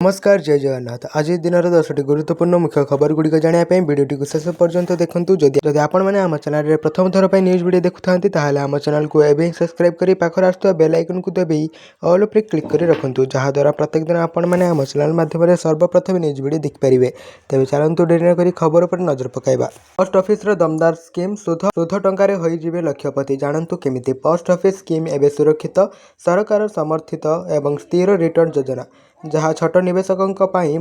नमस्कार जय जगन्नाथ। आज दिन 10टी गुरुत्वपूर्ण मुख्य खबर गुड़िक जानापी भिडियोटी को शेष पर्यंत देखूँ। जदि आपण मैंने आम चैनल प्रथम थर पर न्यूज वीडियो देखुं ताहले आम चैनल को एवं सब्सक्राइब कर पाखर आसुवा बेल आइकन को दबाई ऑल पर क्लिक कर रखुँ, जहाद्वारा प्रत्येक दिन आपण मैंने आम चैनल माध्यम सर्वप्रथम न्यूज वीडियो देखिपारे। तेज चलतु डेरी नक खबर पर नजर पकाइबा। पोस्ट ऑफिस दमदार स्कीम सुध टंकार होइजिबे लक्षपति, जानतु केमिति। पोस्ट ऑफिस स्कीम एवं सुरक्षित सरकार समर्थित एवं स्थिर रिटर्न योजना, जहाँ छोट निवेशकों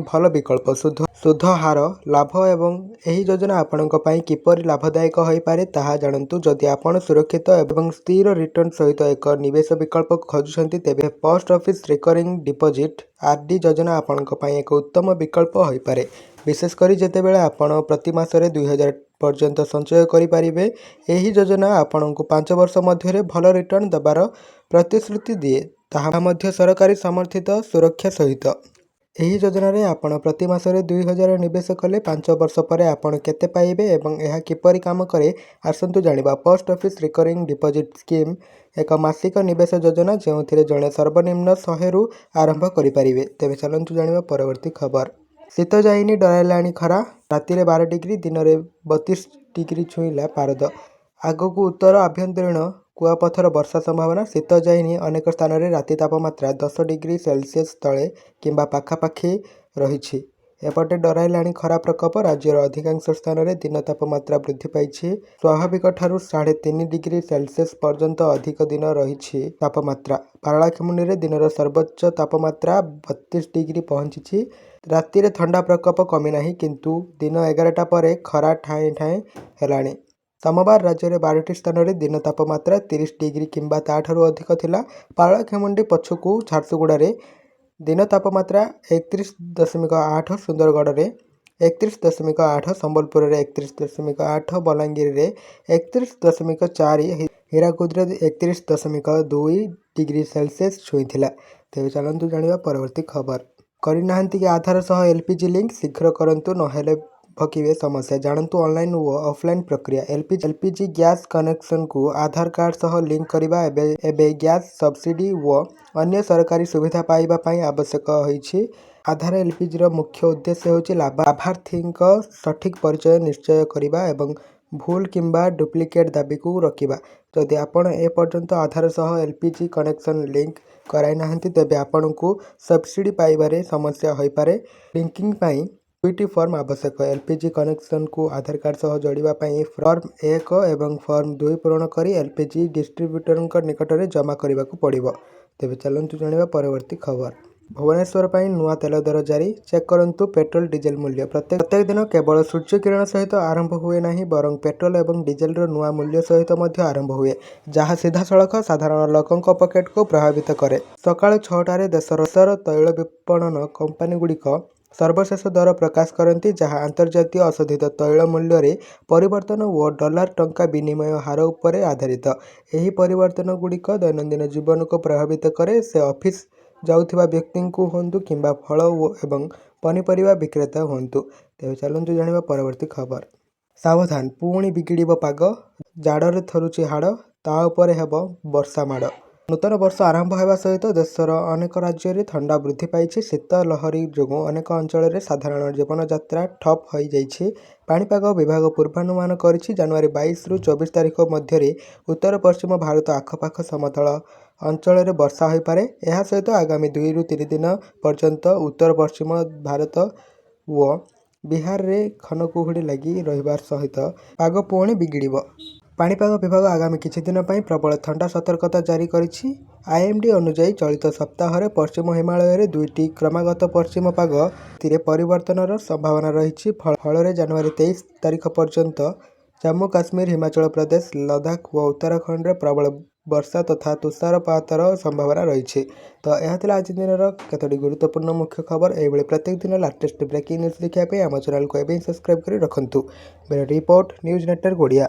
भल विकल्प। सुध हार लाभ एवं यही योजना आपणों किपर लाभदायक हो पारे ताहा जानतु। जदि आपण सुरक्षित एवं स्थिर रिटर्न सहित एक निवेश विकल्प खोजुछंती, तेबे post office recurring deposit RD योजना आपणों एक उत्तम विकल्प हो पारे। विशेषकर जेतेबेले आपण प्रति मासरे 2000 पर्यंत संचय करें। यही योजना आपण को 5 वर्ष मध्य भल रिटर्न देवार प्रतिश्रुति दिए, ताहा मध्य सरकारी समर्थित सुरक्षा सहित। यही योजना रे आपण प्रति मासरे 2000 निवेश कले 5 वर्ष पर आपण केते पाइबे एवं यह किपरि काम करे आसंतु जानिबा। Post office recurring deposit scheme एक मासिक निवेश योजना, जो जड़े सर्वनिम्न 100 रु आरंभ करें। तेज चलतु जानिबा परवर्ती खबर। शीत जाइनी डराइलाणी खरा, राति 12 डिग्री दिन में 32 डिग्री छुईला पारद। आगक उत्तर आभ्यंतरीण कुआपथर वर्षा संभावना। शीत जाइनी अनेक स्थान में राति तापमात्रा 10 डिग्री सेल्सियस तले किंबा पाखापाखि रही। एपटे डराइलाणी खरा प्रकोप। राज्यर अधिकांश स्थान में दिन तापमात्रा वृद्धि पाई। स्वाभाविक ठारू 3.5 डिग्री सेल्सियस पर्यंत अधिक दिन रही तापमात्रा। पारलाखेमुंडी में दिन सर्वोच्च तापमात्रा 32 डिग्री पहुंची। राति रे ठंडा प्रकोप कमी ना, किंतु दिन 11टा पर खरा ठाए ठाए हेलाणी। सोमवार राज्य में 12टी स्थान में दिन तापमात्रा 30 डिग्री किंबा ताठू अधिक थिला। पारलाखेमुंडी पछकू झारसुगुड़ा रे दिन तापमात्रा 31.8, सुंदरगढ़ में 31.8, संबलपुर में 31.8, बलांगीर में 31.4, हीराकुद में 31.2 डिग्री सेल्सियस छुईला। तेज चलतु जानिबा परवर्ती खबर। करना कि आधार सह एलपीजी लिंक शीघ्र करंतु, नहेले भकिबे समस्या। जानतु ऑनलाइन व ऑफलाइन प्रक्रिया। एलपीजी गैस कनेक्शन को आधार कार्ड सह लिंक करवा एबे गैस सब्सिडी व अन्य सरकारी सुविधा पाइबा पई आवश्यक होईछि। आधार एलपीजी रो मुख्य उद्देश्य होछि लाभार्थी सठिक परिचय निश्चय करवा एवं भूल किंबा डुप्लिकेट दाबी को रोकवा। जदि आपण ए पर्यंत आधार सह एलपीजी कनेक्शन लिंक कराई नाहंती, तेबे आपण को सब्सिडी पाइबारे समस्या होई पारे। लिंकिंग पाई 2टी फॉर्म आवश्यक। एलपीजी कनेक्शन को आधार कार्ड सह जोड़िबा पई फॉर्म 1 एवं फॉर्म 2 पूरण करी एलपीजी डिस्ट्रीब्यूटर निकट में जमा करने को पड़िबो। तेबे चलंतु जानिबा परवर्ती खबर। भुवनेश्वर पर नुआ तेल दर जारी, चेक करंतु पेट्रोल डीजेल मूल्य। प्रत्येक दिन केवल सूर्य किरण सहित आरंभ हुए नहीं, बरं पेट्रोल एवं डीजेल नुआ मूल्य सहित मध्य आरंभ हुए, जहाँ सीधा सड़क साधारण लोकों पॉकेट को प्रभावित करे। सकाळ 6टारे देशर तैल विपणन कंपनी गुड़िक सर्वशेष दर प्रकाश करती, जहाँ अंतर्जातीय अशोधित तैल मूल्य रे परिवर्तन और डॉलर टंका विनिमय हार उपरे आधारित। यही परिवर्तन गुड़िक दैनंदिन जीवन को प्रभावित करे, से ऑफिस जाउथिबा व्यक्ति को हुंतु किंबा फल एवं पनीपरिया विक्रेता हुंतु। तेज चलतु जानिबा परवर्ती खबर। सावधान, पुणी बिगिड़िबो पाग। जाड़े थरुची हाड़, ता उपरे हेबो वर्षा माड़। नूतन वर्ष आरंभ होगा सहित देशर अनेक राज्य में ठंडा वृद्धि पाई। शीत लहरी जो अनेक अंचल में साधारण जीवन यात्रा ठप हो जाइए। पाणीपाग विभाग पूर्वानुमान करिछि, जनवरी 22 रु 24 तारिख मध्य उत्तर पश्चिम भारत आखपाख समतल अंचल में वर्षा हो पारे। यह सहित आगामी 2 रु 3 दिन पर्यंत उत्तर पश्चिम भारत व बिहार में घनकुहुड़ी लगी रहिबार सहित पाग पुणी बिगिड़िबो। पाणीपाग विभाग आगामी किछि दिन पर प्रबल ठंडा सतर्कता जारी करिछि। आईएमडी अनुसार चलित सप्ताह में पश्चिम हिमालय में 2टी क्रमागत पश्चिम पाग परिवर्तन संभावना रही। फल जनवरी 23 तारिख पर्यंत जम्मू काश्मीर, हिमाचल प्रदेश, लद्दाख व उत्तराखंड में प्रबल वर्षा तथा तुषारपातर संभावना रही। तो यह आज दिन केतोटी गुरुत्वपूर्ण मुख्य खबर। यह प्रत्येक दिन लेटेस्ट ब्रेकिंग न्यूज देखा आम चैनल को एवं सब्सक्राइब कर रखुँ। मेरा रिपोर्ट न्यूज नेटवर्क ओडिया।